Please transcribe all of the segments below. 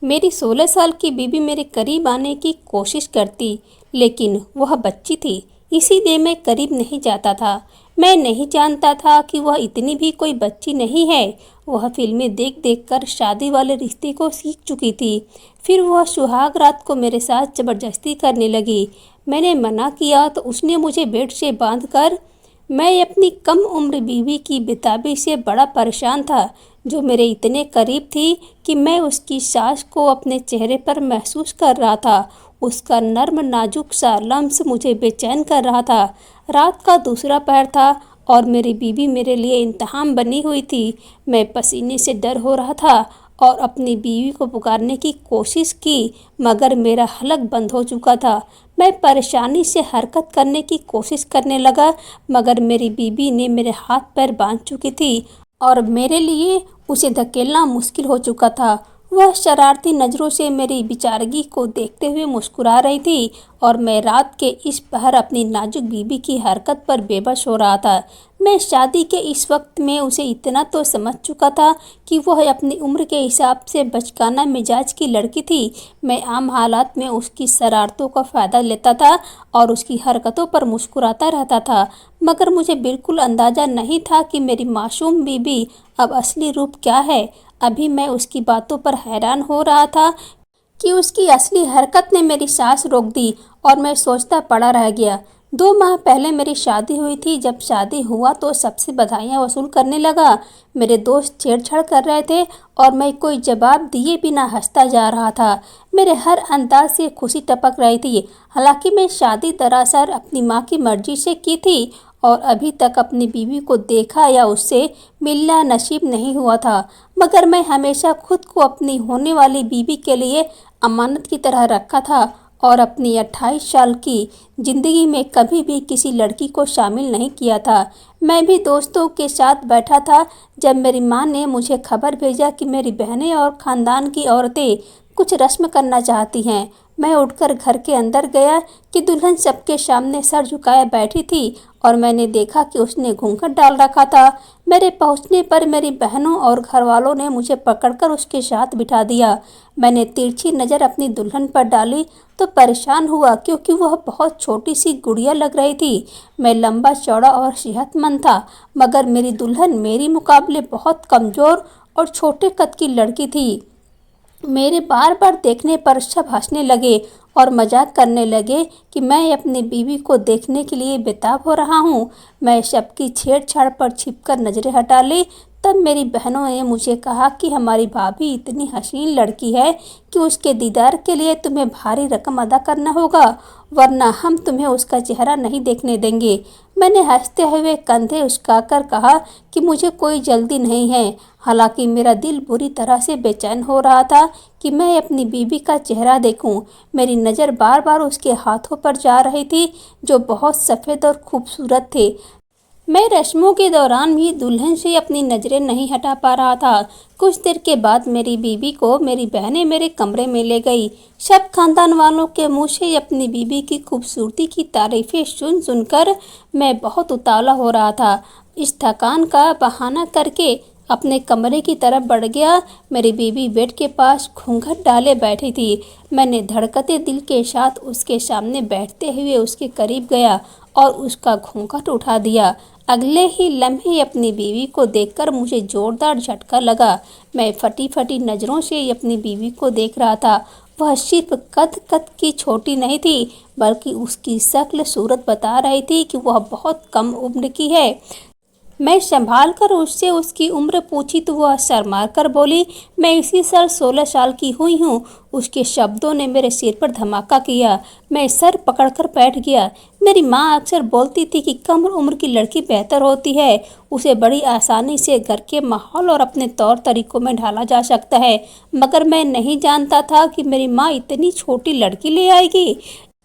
मेरी 16 साल की बीवी मेरे करीब आने की कोशिश करती, लेकिन वह बच्ची थी, इसीलिए मैं करीब नहीं जाता था। मैं नहीं जानता था कि वह इतनी भी कोई बच्ची नहीं है। वह फिल्में देख देख कर शादी वाले रिश्ते को सीख चुकी थी। फिर वह सुहाग रात को मेरे साथ ज़बरदस्ती करने लगी। मैंने मना किया तो उसने मुझे बेड से बांध कर। मैं अपनी कम उम्र बीवी की बेताबी से बड़ा परेशान था, जो मेरे इतने करीब थी कि मैं उसकी सांस को अपने चेहरे पर महसूस कर रहा था। उसका नर्म नाजुक सा लम्स मुझे बेचैन कर रहा था। रात का दूसरा पहर था और मेरी बीवी मेरे लिए इम्तहान बनी हुई थी। मैं पसीने से डर हो रहा था और अपनी बीवी को पुकारने की कोशिश की, मगर मेरा हलक बंद हो चुका था। मैं परेशानी से हरकत करने की कोशिश करने लगा, मगर मेरी बीवी ने मेरे हाथ पैर बांध चुकी थी और मेरे लिए उसे धकेलना मुश्किल हो चुका था। वह शरारती नज़रों से मेरी बेचारगी को देखते हुए मुस्कुरा रही थी और मैं रात के इस पहर अपनी नाजुक बीवी की हरकत पर बेबस हो रहा था। मैं शादी के इस वक्त में उसे इतना तो समझ चुका था कि वह अपनी उम्र के हिसाब से बचकाना मिजाज की लड़की थी। मैं आम हालात में उसकी शरारतों का फ़ायदा लेता था और उसकी हरकतों पर मुस्कुराता रहता था, मगर मुझे बिल्कुल अंदाज़ा नहीं था कि मेरी मासूम बीवी अब असली रूप क्या है। अभी मैं उसकी बातों पर हैरान हो रहा था कि उसकी असली हरकत ने मेरी सांस रोक दी और मैं सोचता पड़ा रह गया। 2 माह पहले मेरी शादी हुई थी। जब शादी हुआ तो सबसे बधाइयाँ वसूल करने लगा। मेरे दोस्त छेड़छाड़ कर रहे थे और मैं कोई जवाब दिए बिना हंसता जा रहा था। मेरे हर अंदाज से खुशी टपक रही थी। हालांकि मैं शादी दरअसल अपनी माँ की मर्जी से की थी और अभी तक अपनी बीवी को देखा या उससे मिलना नसीब नहीं हुआ था, मगर मैं हमेशा खुद को अपनी होने वाली बीवी के लिए अमानत की तरह रखा था और अपनी 28 साल की ज़िंदगी में कभी भी किसी लड़की को शामिल नहीं किया था। मैं भी दोस्तों के साथ बैठा था जब मेरी माँ ने मुझे खबर भेजा कि मेरी बहनें और ख़ानदान की औरतें कुछ रस्म करना चाहती हैं। मैं उठकर घर के अंदर गया कि दुल्हन सबके सामने सर झुकाए बैठी थी और मैंने देखा कि उसने घूंघट डाल रखा था। मेरे पहुंचने पर मेरी बहनों और घरवालों ने मुझे पकड़कर उसके साथ बिठा दिया। मैंने तिरछी नज़र अपनी दुल्हन पर डाली तो परेशान हुआ, क्योंकि वह बहुत छोटी सी गुड़िया लग रही थी। मैं लंबा चौड़ा और सेहतमंद था, मगर मेरी दुल्हन मेरी मुकाबले बहुत कमज़ोर और छोटे कद की लड़की थी। मेरे बार बार देखने पर सब हंसने लगे और मजाक करने लगे कि मैं अपनी बीवी को देखने के लिए बेताब हो रहा हूँ। मैं सबकी छेड़छाड़ पर छिपकर नज़रें हटा ली। तब मेरी बहनों ने मुझे कहा कि हमारी भाभी इतनी हसीन लड़की है कि उसके दीदार के लिए तुम्हें भारी रकम अदा करना होगा, वरना हम तुम्हें उसका चेहरा नहीं देखने देंगे। मैंने हंसते हुए कंधे उचकाकर कहा कि मुझे कोई जल्दी नहीं है। हालांकि मेरा दिल बुरी तरह से बेचैन हो रहा था कि मैं अपनी बीवी का चेहरा देखूं। मेरी नज़र बार बार उसके हाथों पर जा रही थी, जो बहुत सफ़ेद और खूबसूरत थे। मैं रस्मों के दौरान भी दुल्हन से अपनी नज़रें नहीं हटा पा रहा था। कुछ देर के बाद मेरी बीवी को मेरी बहनें मेरे कमरे में ले गई। सब खानदान वालों के मुंह से अपनी बीवी की खूबसूरती की तारीफ़ें सुन सुनकर मैं बहुत उतावला हो रहा था। इस थकान का बहाना करके अपने कमरे की तरफ बढ़ गया। मेरी बीवी बेड के पास घूंघट डाले बैठी थी। मैंने धड़कते दिल के साथ उसके सामने बैठते हुए उसके करीब गया और उसका घूंघट उठा दिया। अगले ही लम्हे अपनी बीवी को देखकर मुझे जोरदार झटका लगा। मैं फटी फटी नज़रों से अपनी बीवी को देख रहा था। वह सिर्फ कद कद की छोटी नहीं थी, बल्कि उसकी शक्ल सूरत बता रही थी कि वह बहुत कम उम्र की है। मैं संभाल कर उससे उसकी उम्र पूछी तो वह शर्मा कर बोली, मैं इसी साल 16 साल की हुई हूँ। उसके शब्दों ने मेरे सिर पर धमाका किया। मैं सर पकड़कर बैठ गया। मेरी माँ अक्सर बोलती थी कि कम उम्र की लड़की बेहतर होती है, उसे बड़ी आसानी से घर के माहौल और अपने तौर तरीकों में ढाला जा सकता है, मगर मैं नहीं जानता था कि मेरी माँ इतनी छोटी लड़की ले आएगी।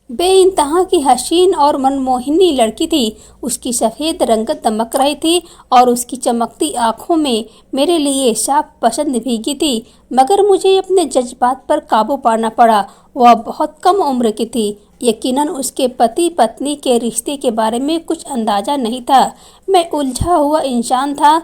बेइंतहा की हसीन और मनमोहिनी लड़की थी। उसकी सफ़ेद रंगत दमक रही थी और उसकी चमकती आंखों में मेरे लिए साफ पसंद भीगी थी, मगर मुझे अपने जज्बात पर काबू पाना पड़ा। वह बहुत कम उम्र की थी। यकीनन उसके पति पत्नी के रिश्ते के बारे में कुछ अंदाज़ा नहीं था। मैं उलझा हुआ इंसान था,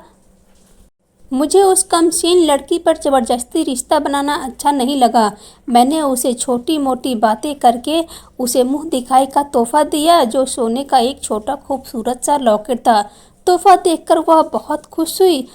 मुझे उस कमसीन लड़की पर ज़बरदस्ती रिश्ता बनाना अच्छा नहीं लगा। मैंने उसे छोटी मोटी बातें करके उसे मुंह दिखाई का तोहफा दिया, जो सोने का एक छोटा खूबसूरत सा लॉकेट था। तोहफा देखकर वह बहुत खुश हुई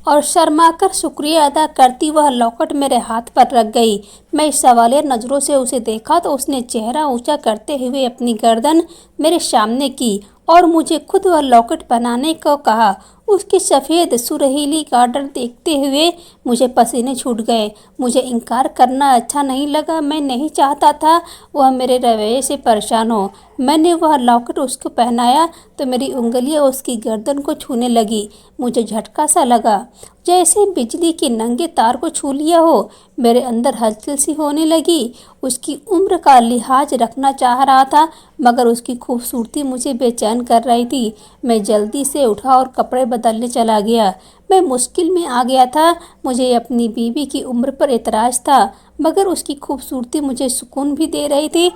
और शर्माकर शुक्रिया अदा करती वह लॉकेट मेरे हाथ पर रख गई। मैं सवालिया नज़रों से उसे देखा तो उसने चेहरा ऊंचा करते हुए अपनी गर्दन मेरे सामने की और मुझे खुद वह लॉकेट बनाने को कहा। उसकी सफ़ेद सुरीली गार्डर देखते हुए मुझे पसीने छूट गए। मुझे इनकार करना अच्छा नहीं लगा। मैं नहीं चाहता था वह मेरे रवैये से परेशान हो। मैंने वह लॉकेट उसको पहनाया तो मेरी उंगलियां उसकी गर्दन को छूने लगी। मुझे झटका सा लगा, जैसे बिजली के नंगे तार को छू लिया हो। मेरे अंदर हलचल सी होने लगी। उसकी उम्र का लिहाज रखना चाह रहा था, मगर उसकी खूबसूरती मुझे बेचैन कर रही थी। मैं जल्दी से उठा और कपड़े बदलने चला गया। मैं मुश्किल में आ गया था। मुझे अपनी बीवी की उम्र पर एतराज़ था, मगर उसकी खूबसूरती मुझे सुकून भी दे रही थी।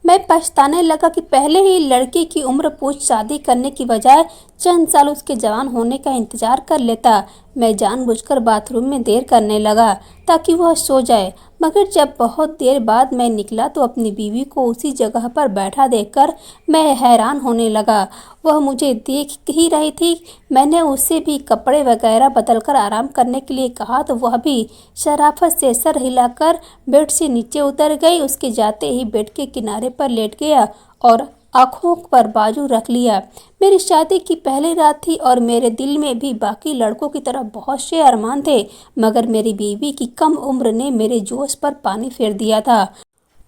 मैं पछताने लगा कि पहले ही लड़के की उम्र पूछ शादी करने की बजाय चंद साल उसके जवान होने का इंतजार कर लेता। मैं जानबूझकर बाथरूम में देर करने लगा ताकि वह सो जाए, मगर जब बहुत देर बाद मैं निकला तो अपनी बीवी को उसी जगह पर बैठा देखकर मैं हैरान होने लगा। वह मुझे देख ही रही थी। मैंने उससे भी कपड़े वगैरह बदलकर आराम करने के लिए कहा तो वह भी शराफत से सर हिलाकर बेड से नीचे उतर गई। उसके जाते ही बेड के किनारे पर लेट गया और आंखों पर बाजू रख लिया। मेरी शादी की पहली रात थी और मेरे दिल में भी बाकी लड़कों की तरह बहुत से अरमान थे, मगर मेरी बीवी की कम उम्र ने मेरे जोश पर पानी फेर दिया था।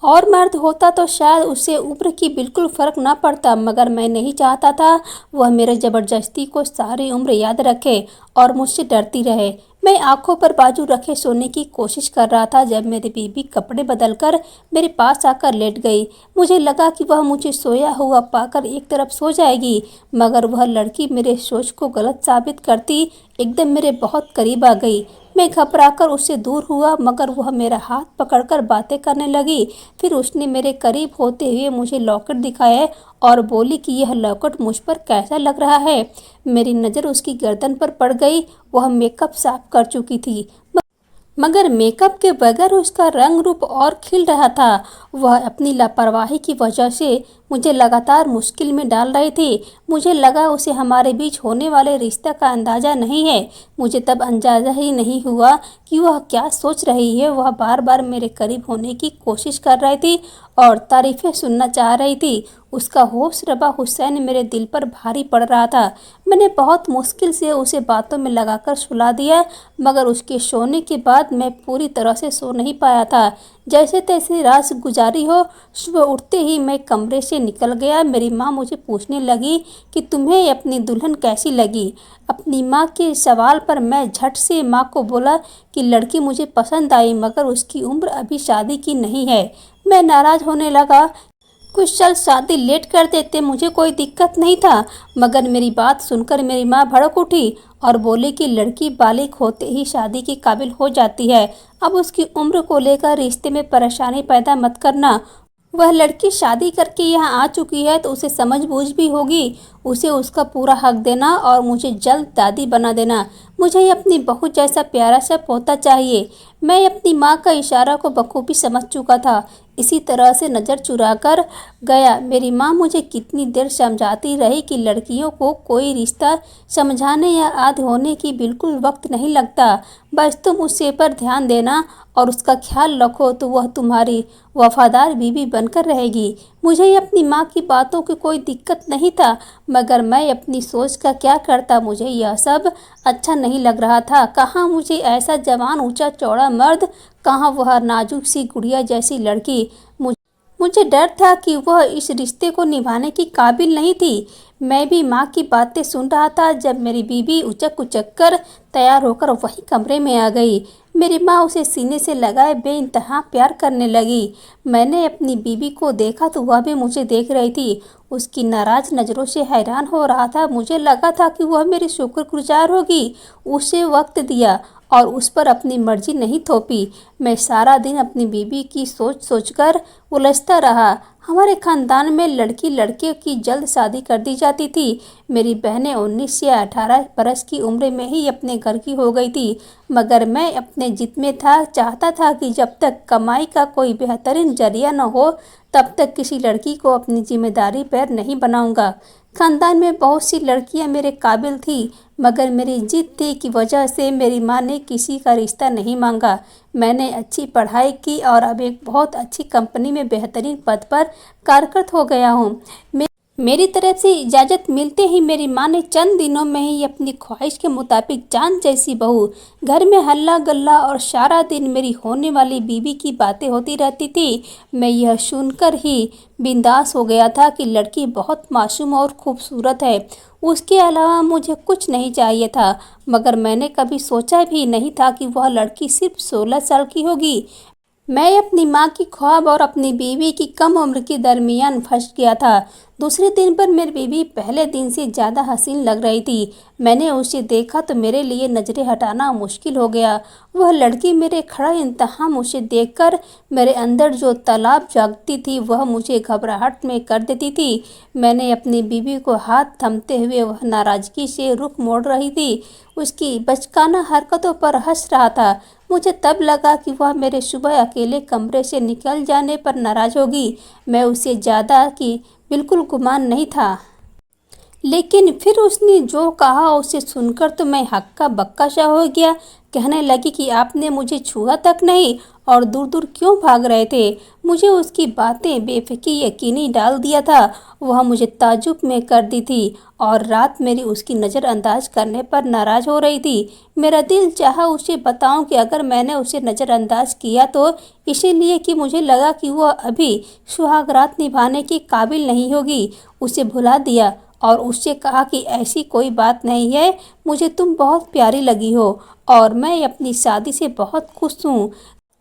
और मर्द होता तो शायद उसे उम्र की बिल्कुल फ़र्क ना पड़ता, मगर मैं नहीं चाहता था वह मेरे ज़बरदस्ती को सारी उम्र याद रखे और मुझसे डरती रहे। मैं आंखों पर बाजू रखे सोने की कोशिश कर रहा था जब मेरी बीवी कपड़े बदलकर मेरे पास आकर लेट गई। मुझे लगा कि वह मुझे सोया हुआ पाकर एक तरफ सो जाएगी, मगर वह लड़की मेरे सोच को गलत साबित करती एकदम मेरे बहुत करीब आ गई। मैं घबराकर उससे दूर हुआ, मगर वह मेरा हाथ पकड़कर बातें करने लगी। फिर उसने मेरे करीब होते हुए मुझे लॉकेट दिखाया और बोली कि यह लॉकेट मुझ पर कैसा लग रहा है। मेरी नज़र उसकी गर्दन पर पड़ गई। वह मेकअप साफ कर चुकी थी, मगर मेकअप के बगैर उसका रंग रूप और खिल रहा था। वह अपनी लापरवाही की वजह से मुझे लगातार मुश्किल में डाल रही थी। मुझे लगा उसे हमारे बीच होने वाले रिश्ते का अंदाज़ा नहीं है। मुझे तब अंदाज़ा ही नहीं हुआ कि वह क्या सोच रही है। वह बार बार मेरे करीब होने की कोशिश कर रही थी और तारीफ़ें सुनना चाह रही थी। उसका होश रबा हुसैन मेरे दिल पर भारी पड़ रहा था। मैंने बहुत मुश्किल से उसे बातों में लगाकर सुला दिया, मगर उसके सोने के बाद मैं पूरी तरह से सो नहीं पाया था। जैसे तैसे रात गुजारी हो। सुबह उठते ही मैं कमरे से निकल गया। मेरी माँ मुझे पूछने लगी कि तुम्हें अपनी दुल्हन कैसी लगी। अपनी माँ के सवाल पर मैं झट से माँ को बोला कि लड़की मुझे पसंद आई, मगर उसकी उम्र अभी शादी की नहीं है। मैं नाराज़ होने लगा। कुछ साल शादी लेट कर देते मुझे कोई दिक्कत नहीं था, मगर मेरी बात सुनकर मेरी माँ भड़क उठी और बोली कि लड़की बालिग होते ही शादी के काबिल हो जाती है। अब उसकी उम्र को लेकर रिश्ते में परेशानी पैदा मत करना। वह लड़की शादी करके यहाँ आ चुकी है तो उसे समझ बूझ भी होगी। उसे उसका पूरा हक देना और मुझे जल्द दादी बना देना। मुझे अपनी बहू जैसा प्यारा सा पोता चाहिए। मैं अपनी माँ का इशारा को बखूबी समझ चुका था। इसी तरह से नज़र चुरा कर गया। मेरी माँ मुझे कितनी देर समझाती रही कि लड़कियों को कोई रिश्ता समझाने या आद होने की बिल्कुल वक्त नहीं लगता। बस तुम उसे पर ध्यान देना और उसका ख्याल रखो तो वह तुम्हारी वफादार बीवी बनकर रहेगी। मुझे अपनी माँ की बातों की कोई दिक्कत नहीं था, मगर मैं अपनी सोच का क्या करता। मुझे यह सब अच्छा नहीं लग रहा था। कहाँ मुझे ऐसा जवान ऊंचा चौड़ा मर्द, कहाँ वह नाजुक सी गुड़िया जैसी लड़की। मुझे डर था कि वह इस रिश्ते को निभाने की काबिल नहीं थी। मैं भी माँ की बातें सुन रहा था जब मेरी बीवी उचक उचक कर तैयार होकर वही कमरे में आ गई। मेरी माँ उसे सीने से लगाए बेइंतहा प्यार करने लगी। मैंने अपनी बीवी को देखा तो वह भी मुझे देख रही थी। उसकी नाराज़ नज़रों से हैरान हो रहा था। मुझे लगा था कि वह मेरी शुक्रगुजार होगी। उसे वक्त दिया और उस पर अपनी मर्जी नहीं थोपी। मैं सारा दिन अपनी बीवी की सोच सोचकर उलझता रहा। हमारे खानदान में लड़की लड़के की जल्द शादी कर दी जाती थी। मेरी बहनें 19 या 18 बरस की उम्र में ही अपने घर की हो गई थी, मगर मैं अपने जिद में था, चाहता था कि जब तक कमाई का कोई बेहतरीन जरिया न हो तब तक किसी लड़की को अपनी जिम्मेदारी पर नहीं बनाऊंगा। खानदान में बहुत सी लड़कियां मेरे काबिल थी, मगर मेरी जिद थी की वजह से मेरी माँ ने किसी का रिश्ता नहीं मांगा। मैंने अच्छी पढ़ाई की और अब एक बहुत अच्छी कंपनी में बेहतरीन पद पर कार्यरत हो गया हूँ। मेरी तरफ से इजाज़त मिलते ही मेरी माँ ने चंद दिनों में ही अपनी ख्वाहिश के मुताबिक चांद जैसी बहू। घर में हल्ला गल्ला और सारा दिन मेरी होने वाली बीवी की बातें होती रहती थी। मैं यह सुनकर ही बिंदास हो गया था कि लड़की बहुत मासूम और खूबसूरत है। उसके अलावा मुझे कुछ नहीं चाहिए था, मगर मैंने कभी सोचा भी नहीं था कि वह लड़की सिर्फ 16 साल की होगी। मैं अपनी माँ की ख्वाब और अपनी बीवी की कम उम्र के दरमियान फंस गया था। दूसरे दिन पर मेरी बीवी पहले दिन से ज़्यादा हसीन लग रही थी। मैंने उसे देखा तो मेरे लिए नज़रें हटाना मुश्किल हो गया। वह लड़की मेरे खड़ा इंतहाम उसे देखकर मेरे अंदर जो तालाब जागती थी वह मुझे घबराहट में कर देती थी। मैंने अपनी बीवी को हाथ थमते हुए वह नाराज़गी से रुख मोड़ रही थी। उसकी बचकाना हरकतों पर हंस रहा था। मुझे तब लगा कि वह मेरे सुबह अकेले कमरे से निकल जाने पर नाराज़ होगी। मैं उसे ज़्यादा कि बिल्कुल गुमान नहीं था, लेकिन फिर उसने जो कहा उसे सुनकर तो मैं हक्का बक्का सा हो गया। कहने लगी कि आपने मुझे छुआ तक नहीं और दूर दूर क्यों भाग रहे थे। मुझे उसकी बातें बेफिकी यकीनी डाल दिया था। वह मुझे ताज्जुब में कर दी थी और रात मेरी उसकी नज़रअंदाज करने पर नाराज़ हो रही थी। मेरा दिल चाहा उसे बताऊं कि अगर मैंने उसे नज़रअंदाज किया तो इसीलिए कि मुझे लगा कि वह अभी सुहागरात निभाने की काबिल नहीं होगी। उसे भुला दिया और उससे कहा कि ऐसी कोई बात नहीं है, मुझे तुम बहुत प्यारी लगी हो और मैं अपनी शादी से बहुत खुश हूँ,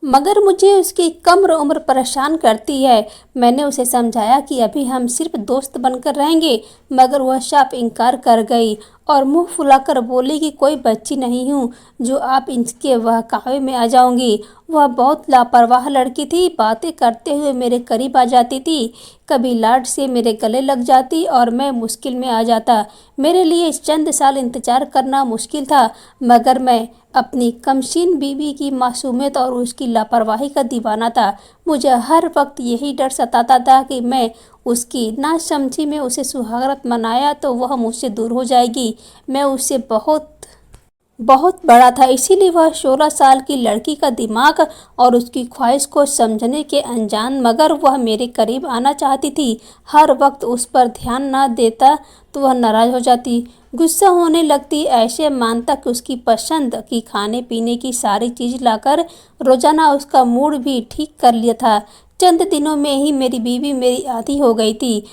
मगर मुझे उसकी कम उम्र परेशान करती है। मैंने उसे समझाया कि अभी हम सिर्फ दोस्त बनकर रहेंगे, मगर वह साफ इनकार कर गई और मुंह फुलाकर बोली कि कोई बच्ची नहीं हूँ जो आप इनके बहकावे में आ जाऊंगी। वह बहुत लापरवाह लड़की थी। बातें करते हुए मेरे करीब आ जाती थी, कभी लाड से मेरे गले लग जाती और मैं मुश्किल में आ जाता। मेरे लिए चंद साल इंतजार करना मुश्किल था, मगर मैं अपनी कमसीन बीवी की मासूमियत और उसकी लापरवाही का दीवाना था। मुझे हर वक्त यही डर सताता था कि मैं उसकी नासमझी में उसे सुहागरात मनाया तो वह मुझसे दूर हो जाएगी। मैं उससे बहुत बहुत बड़ा था, इसीलिए वह 16 साल की लड़की का दिमाग और उसकी ख्वाहिश को समझने के अनजान, मगर वह मेरे करीब आना चाहती थी। हर वक्त उस पर ध्यान न देता तो वह नाराज़ हो जाती, गुस्सा होने लगती, ऐसे मानता कि उसकी पसंद की खाने पीने की सारी चीज़ लाकर रोज़ाना उसका मूड भी ठीक कर लिया था। चंद दिनों में ही मेरी बीवी मेरी आधी हो गई थी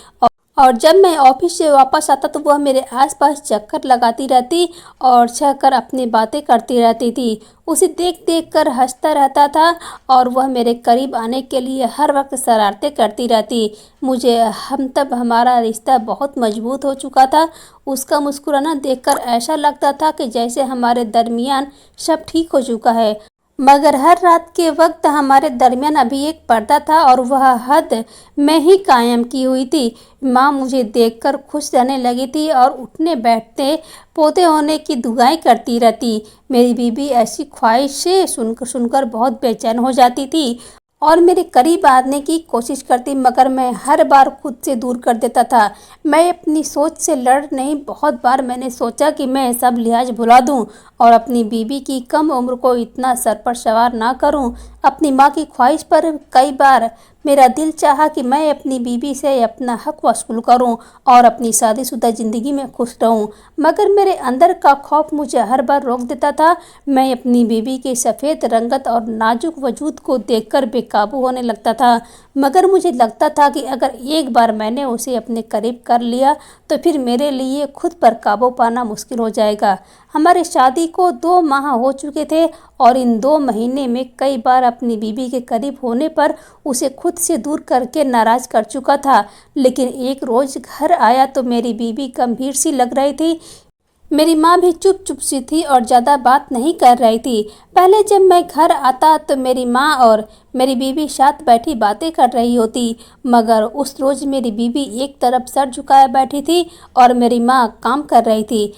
और जब मैं ऑफिस से वापस आता तो वह मेरे आसपास चक्कर लगाती रहती और सहकर अपनी बातें करती रहती थी। उसे देख देख कर हंसता रहता था और वह मेरे करीब आने के लिए हर वक्त शरारतें करती रहती। मुझे हम तब हमारा रिश्ता बहुत मजबूत हो चुका था। उसका मुस्कुराना देखकर ऐसा लगता था कि जैसे हमारे दरमियान सब ठीक हो चुका है, मगर हर रात के वक्त हमारे दरमियान अभी एक पर्दा था और वह हद में ही कायम की हुई थी। माँ मुझे देखकर खुश रहने लगी थी और उठने बैठते पोते होने की दुआएं करती रहती। मेरी बीबी ऐसी ख्वाहिशें सुनकर बहुत बेचैन हो जाती थी और मेरे करीब आने की कोशिश करती, मगर मैं हर बार खुद से दूर कर देता था। मैं अपनी सोच से लड़ नहीं, बहुत बार मैंने सोचा कि मैं सब लिहाज भुला दूं और अपनी बीवी की कम उम्र को इतना सर पर सवार ना करूं। अपनी माँ की ख्वाहिश पर कई बार मेरा दिल चाहा कि मैं अपनी बीवी से अपना हक वसूल करूं और अपनी शादीशुदा ज़िंदगी में खुश रहूं, मगर मेरे अंदर का खौफ मुझे हर बार रोक देता था। मैं अपनी बीवी के सफ़ेद रंगत और नाजुक वजूद को देखकर बेकाबू होने लगता था, मगर मुझे लगता था कि अगर एक बार मैंने उसे अपने करीब कर लिया तो फिर मेरे लिए खुद पर काबू पाना मुश्किल हो जाएगा। हमारी शादी को 2 माह हो चुके थे और इन 2 महीने में कई बार अपनी बीवी के करीब होने पर उसे खुद से दूर करके नाराज़ कर चुका था, लेकिन एक रोज़ घर आया तो मेरी बीवी गंभीर सी लग रही थी। मेरी माँ भी चुप चुप सी थी और ज़्यादा बात नहीं कर रही थी। पहले जब मैं घर आता तो मेरी माँ और मेरी बीवी साथ बैठी बातें कर रही होती, मगर उस रोज़ मेरी बीवी एक तरफ सर झुकाए बैठी थी और मेरी माँ काम कर रही थी।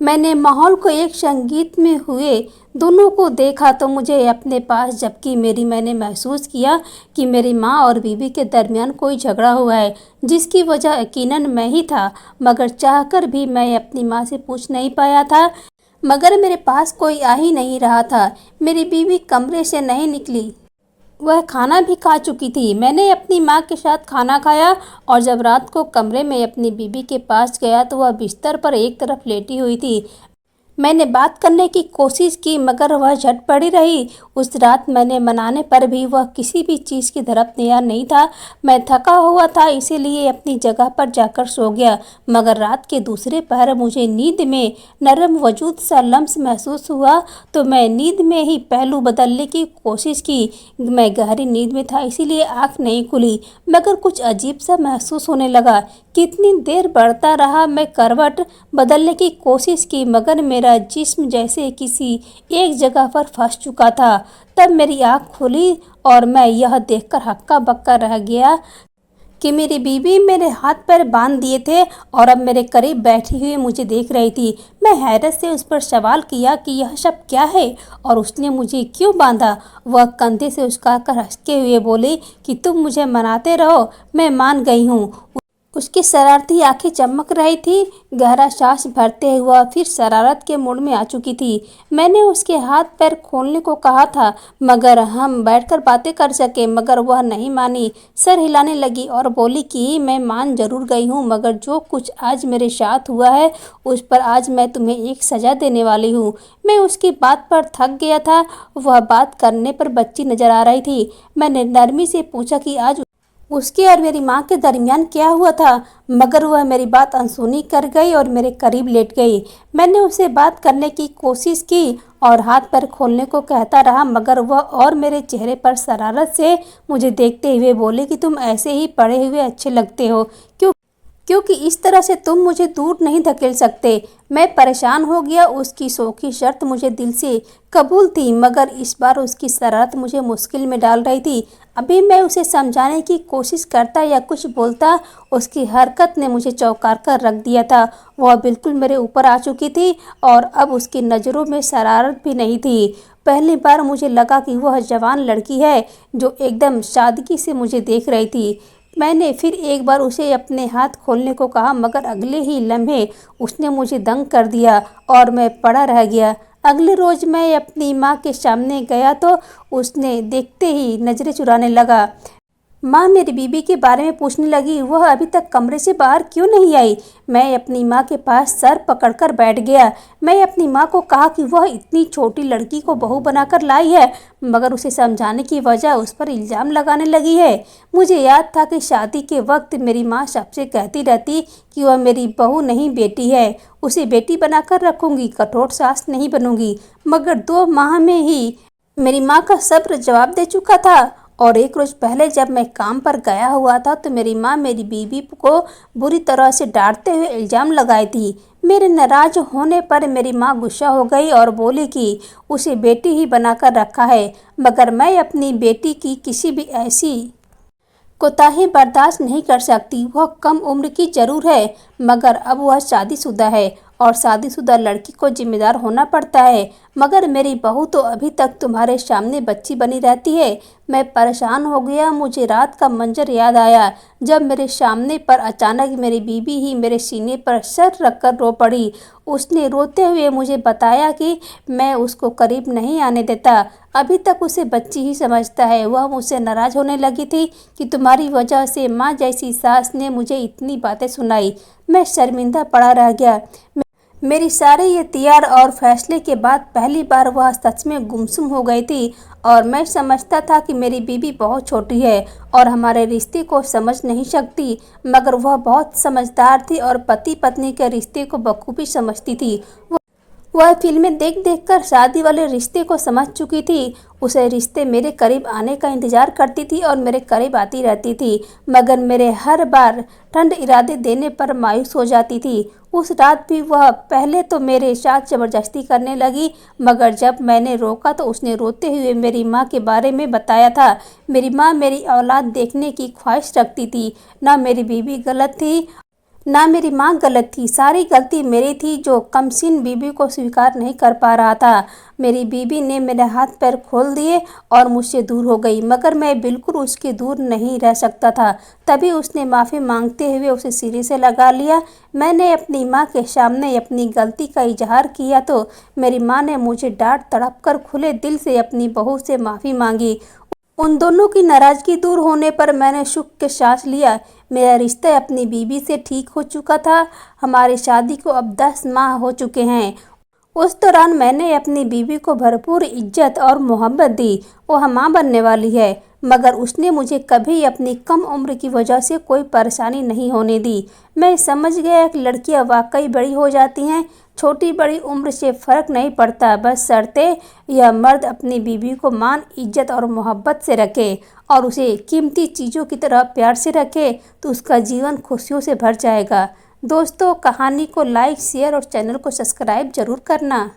मैंने माहौल को एक संगीत में हुए दोनों को देखा तो मुझे अपने पास, जबकि मैंने महसूस किया कि मेरी माँ और बीवी के दरमियान कोई झगड़ा हुआ है, जिसकी वजह यकीनन मैं ही था। मगर चाहकर भी मैं अपनी माँ से पूछ नहीं पाया था, मगर मेरे पास कोई आ ही नहीं रहा था। मेरी बीवी कमरे से नहीं निकली, वह खाना भी खा चुकी थी। मैंने अपनी माँ के साथ खाना खाया और जब रात को कमरे में अपनी बीवी के पास गया तो वह बिस्तर पर एक तरफ लेटी हुई थी। मैंने बात करने की कोशिश की मगर वह झट पड़ी रही। उस रात मैंने मनाने पर भी वह किसी भी चीज़ की तरफ तैयार नहीं था। मैं थका हुआ था, इसीलिए अपनी जगह पर जाकर सो गया। मगर रात के दूसरे पहर मुझे नींद में नरम वजूद सा लम्स महसूस हुआ, तो मैं नींद में ही पहलू बदलने की कोशिश की। मैं गहरी नींद में था, इसीलिए आँख नहीं खुली, मगर कुछ अजीब सा महसूस होने लगा। कितनी देर बढ़ता रहा। मैं करवट बदलने की कोशिश की, मगर मेरा जिस्म जैसे किसी एक जगह पर फंस चुका था। तब मेरी आँख खुली और मैं यह देखकर हक्का बक्का रह गया कि मेरी बीवी मेरे हाथ पैर बांध दिए थे और अब मेरे करीब बैठी हुई मुझे देख रही थी। मैं हैरत से उस पर सवाल किया कि यह सब क्या है और उसने मुझे क्यों बांधा। वह कंधे से उचकाकर हंसते हुए बोली कि तुम मुझे मनाते रहो, मैं मान गई हूँ। उसकी शरारती आंखें चमक रही थी। गहरा सांस भरते हुआ फिर शरारत के मूड में आ चुकी थी। मैंने उसके हाथ पैर खोलने को कहा था मगर हम बैठकर बातें कर सके, मगर वह नहीं मानी। सर हिलाने लगी और बोली कि मैं मान जरूर गई हूँ, मगर जो कुछ आज मेरे साथ हुआ है उस पर आज मैं तुम्हें एक सज़ा देने वाली हूँ। मैं उसकी बात पर थक गया था। वह बात करने पर बच्ची नजर आ रही थी। मैंने नरमी से पूछा कि आज उसके और मेरी माँ के दरमियान क्या हुआ था, मगर वह मेरी बात अनसुनी कर गई और मेरे करीब लेट गई। मैंने उसे बात करने की कोशिश की और हाथ पैर खोलने को कहता रहा, मगर वह और मेरे चेहरे पर शरारत से मुझे देखते हुए बोले कि तुम ऐसे ही पड़े हुए अच्छे लगते हो, क्योंकि इस तरह से तुम मुझे दूर नहीं धकेल सकते। मैं परेशान हो गया। उसकी शौखी शर्त मुझे दिल से कबूल थी, मगर इस बार उसकी शरारत मुझे मुश्किल में डाल रही थी। अभी मैं उसे समझाने की कोशिश करता या कुछ बोलता, उसकी हरकत ने मुझे चौंका कर रख दिया था। वह बिल्कुल मेरे ऊपर आ चुकी थी और अब उसकी नज़रों में शरारत भी नहीं थी। पहली बार मुझे लगा कि वह जवान लड़की है जो एकदम सादगी से मुझे देख रही थी। मैंने फिर एक बार उसे अपने हाथ खोलने को कहा, मगर अगले ही लम्हे उसने मुझे दंग कर दिया और मैं पड़ा रह गया। अगले रोज़ मैं अपनी माँ के सामने गया तो उसने देखते ही नज़रें चुराने लगा। माँ मेरी बीबी के बारे में पूछने लगी, वह अभी तक कमरे से बाहर क्यों नहीं आई। मैं अपनी माँ के पास सर पकड़कर बैठ गया। मैं अपनी माँ को कहा कि वह इतनी छोटी लड़की को बहू बनाकर लाई है, मगर उसे समझाने की वजह उस पर इल्ज़ाम लगाने लगी है। मुझे याद था कि शादी के वक्त मेरी माँ सबसे कहती रहती कि वह मेरी बहू नहीं बेटी है, उसे बेटी बनाकर रखूँगी, कठोर सास नहीं बनूँगी। मगर 2 माह में ही मेरी माँ का सब्र जवाब दे चुका था। और एक रोज़ पहले जब मैं काम पर गया हुआ था तो मेरी माँ मेरी बीवी को बुरी तरह से डांटते हुए इल्ज़ाम लगाई थी। मेरे नाराज होने पर मेरी माँ गुस्सा हो गई और बोली कि उसे बेटी ही बनाकर रखा है, मगर मैं अपनी बेटी की किसी भी ऐसी कोताही बर्दाश्त नहीं कर सकती। वह कम उम्र की जरूर है, मगर अब वह शादीशुदा है और शादीशुदा लड़की को जिम्मेदार होना पड़ता है। मगर मेरी बहू तो अभी तक तुम्हारे सामने बच्ची बनी रहती है। मैं परेशान हो गया। मुझे रात का मंजर याद आया जब मेरे सामने पर अचानक मेरी बीवी ही मेरे सीने पर सर रखकर रो पड़ी। उसने रोते हुए मुझे बताया कि मैं उसको करीब नहीं आने देता, अभी तक उसे बच्ची ही समझता है। वह मुझसे नाराज़ होने लगी थी कि तुम्हारी वजह से माँ जैसी सास ने मुझे इतनी बातें सुनाई। मैं शर्मिंदा पड़ा रह गया। मेरी सारे ये तैयार और फैसले के बाद पहली बार वह सच में गुमसुम हो गई थी और मैं समझता था कि मेरी बीवी बहुत छोटी है और हमारे रिश्ते को समझ नहीं सकती, मगर वह बहुत समझदार थी और पति पत्नी के रिश्ते को बखूबी समझती थी। वह फिल्में देख देखकर शादी वाले रिश्ते को समझ चुकी थी। उसे रिश्ते मेरे करीब आने का इंतजार करती थी और मेरे करीब आती रहती थी, मगर मेरे हर बार ठंड इरादे देने पर मायूस हो जाती थी। उस रात भी वह पहले तो मेरे साथ जबरदस्ती करने लगी, मगर जब मैंने रोका तो उसने रोते हुए मेरी माँ के बारे में बताया था। मेरी माँ मेरी औलाद देखने की ख्वाहिश रखती थी। ना मेरी बीवी गलत थी, ना मेरी माँ गलत थी। सारी गलती मेरी थी जो कमसीन बीवी को स्वीकार नहीं कर पा रहा था। मेरी बीवी ने मेरे हाथ पैर खोल दिए और मुझसे दूर हो गई, मगर मैं बिल्कुल उसके दूर नहीं रह सकता था। तभी उसने माफ़ी मांगते हुए उसे सीने से लगा लिया। मैंने अपनी माँ के सामने अपनी गलती का इजहार किया तो मेरी माँ ने मुझे डांट तड़प कर खुले दिल से अपनी बहू से माफ़ी मांगी। उन दोनों की नाराज़गी दूर होने पर मैंने सुख के सांस लिया। मेरा रिश्ता अपनी बीवी से ठीक हो चुका था। हमारी शादी को अब 10 माह हो चुके हैं। उस दौरान मैंने अपनी बीवी को भरपूर इज्जत और मोहब्बत दी। वह माँ बनने वाली है, मगर उसने मुझे कभी अपनी कम उम्र की वजह से कोई परेशानी नहीं होने दी। मैं समझ गया कि लड़कियां वाकई बड़ी हो जाती हैं। छोटी बड़ी उम्र से फ़र्क नहीं पड़ता, बस शर्ते यह मर्द अपनी बीवी को मान, इज्जत और मोहब्बत से रखे और उसे कीमती चीज़ों की तरह प्यार से रखे तो उसका जीवन खुशियों से भर जाएगा। दोस्तों, कहानी को लाइक, शेयर और चैनल को सब्सक्राइब जरूर करना।